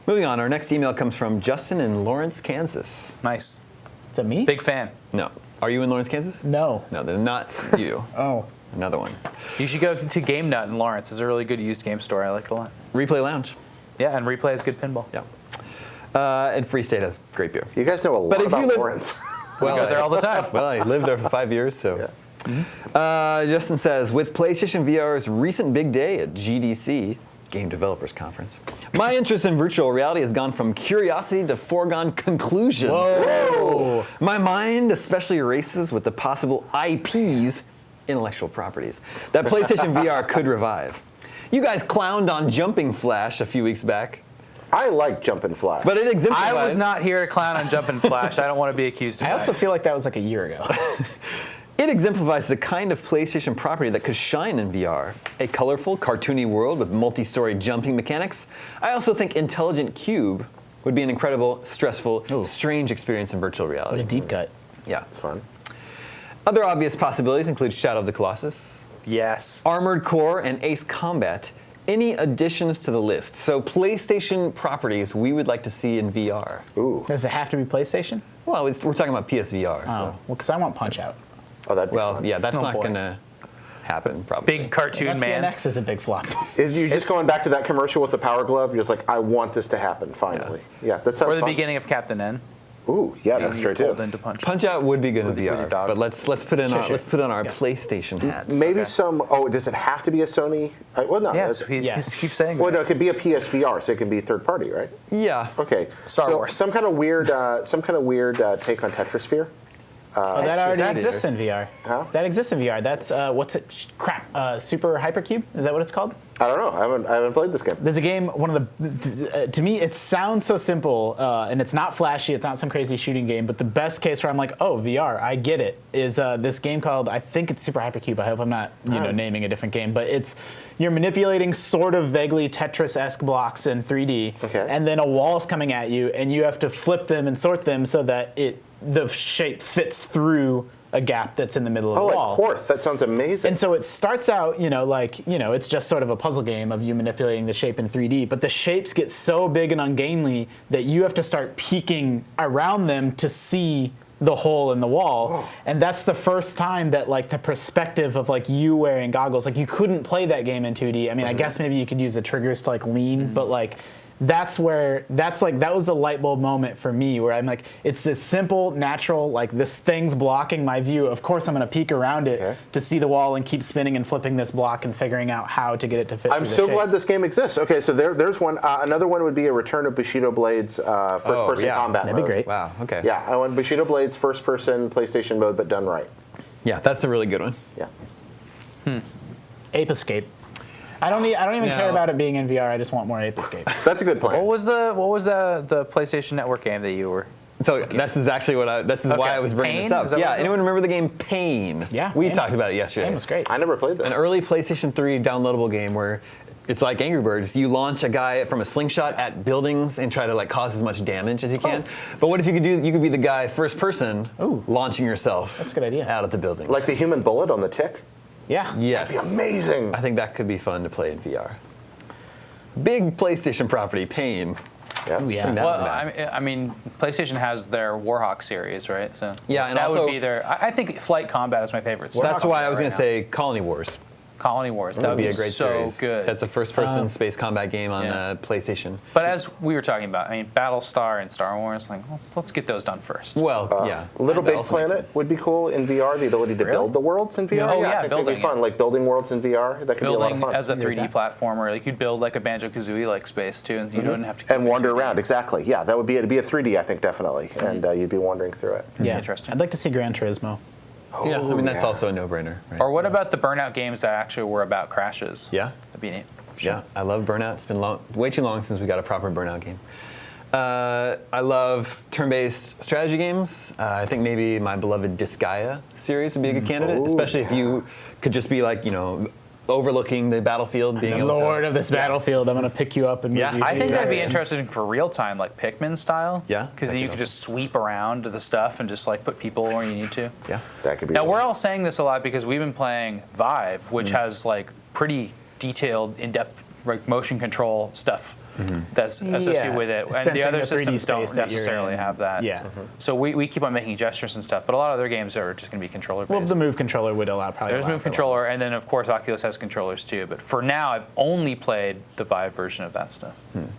Moving on, our next email comes from Justin in Lawrence, Kansas. Nice. Is that me? Big fan. No. Are you in Lawrence, Kansas? No. No, they're not you. Oh. Another one. You should go to Game Nut in Lawrence. It's a really good used game store. I like it a lot. Replay Lounge. Yeah, and Replay is good pinball. Yeah. And Free State has great beer. You guys know a lot about Lawrence. Well, we go there all the time. Well, I lived there for 5 years, so. Yeah. Justin says, with PlayStation VR's recent big day at GDC, Game Developers Conference, my interest in virtual reality has gone from curiosity to foregone conclusion. Whoa. My mind especially races with the possible IPs, intellectual properties, that PlayStation VR could revive. You guys clowned on Jumping Flash a few weeks back. I like Jumping Flash. But it exemplifies... I was not here to clown on Jumping Flash. I don't want to be accused of I that. also feel like that was like a year ago. It exemplifies the kind of PlayStation property that could shine in VR. A colorful, cartoony world with multi-story jumping mechanics. I also think Intelligent Cube would be an incredible, stressful, strange experience in virtual reality. What a deep cut. Yeah. It's fun. Other obvious possibilities include Shadow of the Colossus, Yes. Armored Core, and Ace Combat. Any additions to the list? So PlayStation properties we would like to see in VR. Ooh. Does it have to be PlayStation? Well, we're talking about PSVR. Oh, So. well, because I want Punch-Out. Oh, that'd be Well, fun. yeah, that's Oh, not boy. going to happen, probably. Big cartoon man. SCNX is a big flop. Is you just going back to that commercial with the Power Glove? You're just like, I want this to happen finally. Yeah, that sounds Or the fun. beginning of Captain N. Ooh, yeah, that's Being true too. pulled into Punch. Punch Out would be good in With your VR, dog. but let's put in Sure. let's put on our PlayStation hats. Maybe Okay. some. Oh, does it have to be a Sony? Well, no. Yes, that's- he keeps saying Well, that. no, it could be a PSVR, so it can be third party, right? Yeah. Okay. Star so Wars. Some kind of weird take on Tetrisphere. Oh, that already That's- exists in VR. Huh? That exists in VR. That's, what's it? Crap. Super Hypercube? Is that what it's called? I don't know. I haven't played this game. There's a game, one of the, to me, it sounds so simple, and it's not flashy, it's not some crazy shooting game, but the best case where I'm like, oh, VR, I get it, is this game called, I think it's Super Hypercube, I hope I'm not, naming a different game, but you're manipulating sort of vaguely Tetris-esque blocks in 3D, Okay. and then a wall's coming at you, and you have to flip them and sort them so that the shape fits through a gap that's in the middle of Oh, the wall. like Horth. That sounds amazing. And so it starts out, it's just sort of a puzzle game of you manipulating the shape in 3D, but the shapes get so big and ungainly that you have to start peeking around them to see the hole in the wall. And that's the first time that the perspective of you wearing goggles, you couldn't play that game in 2D. I mean, I guess maybe you could use the triggers to lean, but that was the light bulb moment for me where I'm like, it's this simple, natural, this thing's blocking my view. Of course, I'm going to peek around it to see the wall and keep spinning and flipping this block and figuring out how to get it to fit. I'm so glad this game exists. Okay, so there's one. Another one would be a return of Bushido Blade's first-person combat That'd mode. be great. Wow. Okay. Yeah, I want Bushido Blade's first-person PlayStation mode, but done right. Yeah, that's a really good one. Yeah. Ape Escape. I don't even care about it being in VR. I just want more Ape Escape. That's a good point. What was the PlayStation Network game that you were? So this is actually why I was bringing this Pain? up. Is that what Yeah, it's anyone remember the game Pain? Yeah, We Pain. talked about it yesterday. Game was great. I never played this. An early PlayStation 3 downloadable game where it's like Angry Birds. You launch a guy from a slingshot at buildings and try to cause as much damage as you can. But what if you could be the guy first person launching yourself That's a good idea. out of the building. Like the human bullet on the Tick? Yeah. Yes. Amazing. I think that could be fun to play in VR. Big PlayStation property, Pain. Yeah. Ooh, yeah. That was Well, bad. I mean, PlayStation has their Warhawk series, right? So Yeah, and that also- would be their. I think Flight Combat is my favorite. That's why I was going right to say Colony Wars. Colony Wars. That Would be a great so series. good. That's a first-person space combat game on Yeah. PlayStation. But as we were talking about, I mean, Battlestar and Star Wars, let's get those done first. Well, yeah. Little That Big also makes Planet sense. would be cool in VR. The ability to build the worlds in VR. Oh, I yeah, think it'd be building, fun. yeah. Like building worlds in VR. That could be a lot of Building fun. as a 3D that. platformer, you could build like a Banjo-Kazooie space too, and you don't have to. And wander around, exactly. Yeah, that would be it'd be a 3D, I think, definitely, and you'd be wandering through it. Yeah. Interesting. I'd like to see Gran Turismo. Yeah, I mean, that's yeah. also a no-brainer. Right? Or what about the Burnout games that actually were about crashes? Yeah. That'd be neat. Yeah, I love Burnout. It's been way too long since we got a proper Burnout game. I love turn-based strategy games. I think maybe my beloved Disgaea series would be a good candidate, especially if you could just be overlooking the battlefield, being The able Lord to. of this battlefield, I'm going to pick you up and move Yeah. you. I think to that'd be the- interesting for real time, like Pikmin style. Yeah, Because that then you could could just sweep around to the stuff and just put people where you need to. Yeah. That could be. Now really we're all saying this a lot because we've been playing Vive, which has pretty detailed, in-depth motion control stuff. that's associated with it, and Sensing the other the 3D systems don't space that you're necessarily in. have that. Yeah. So we keep on making gestures and stuff, but a lot of other games are just going to be controller based. Well, the Move controller would probably There's allow Move for a lot. controller, and then of course Oculus has controllers too. But for now, I've only played the Vive version of that stuff. And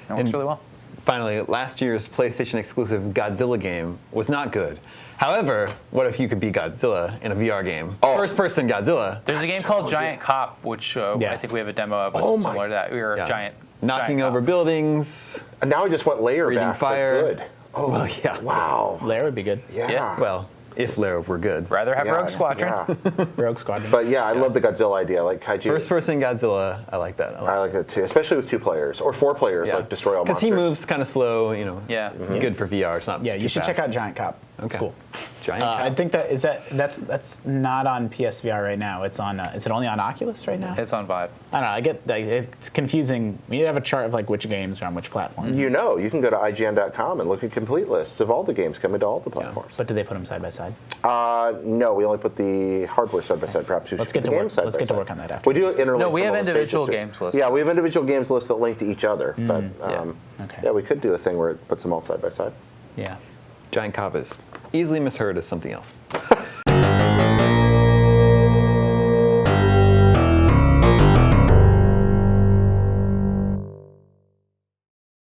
it works really well. Finally, last year's PlayStation exclusive Godzilla game was not good. However, what if you could be Godzilla in a VR game? First-person Godzilla. There's a game called Giant Cop, which I think we have a demo of, which is similar to that. We were a giant knocking giant over cop. buildings. And now we just went layer Breathing back. fire. But good. Oh, Well, yeah. Wow. Lair would be good. Yeah. Well, if Lara were good. Rather have Yeah, Rogue Squadron. yeah. Rogue Squadron. But yeah, I love the Godzilla idea. Like kaiju. First-person Godzilla, I like that. I like that too, especially with 2 players or 4 players. Like destroy all monsters. Because he moves kind of slow, you know. Yeah. Good for VR. It's not. yeah, you too should fast. check out Giant Cop. It's Okay. cool. Giant. I Cop. think that's not on PSVR right now. It's on. Is it only on Oculus right now? It's on Vive. I don't know. I get it's confusing. You have a chart of like which games are on which platforms. You can go to IGN.com and look at complete lists of all the games coming to all the platforms. But do they put them side by side? No, we only put the hardware side by side. Perhaps we Let's should get put to the work. games side Let's by get to side. work on that after. We do interlink. No, we from have all those individual pages, too. games lists. Yeah, we have individual games lists that link to each other. But Okay. yeah, we could do a thing where it puts them all side by side. Yeah. Giant Cop is easily misheard as something else.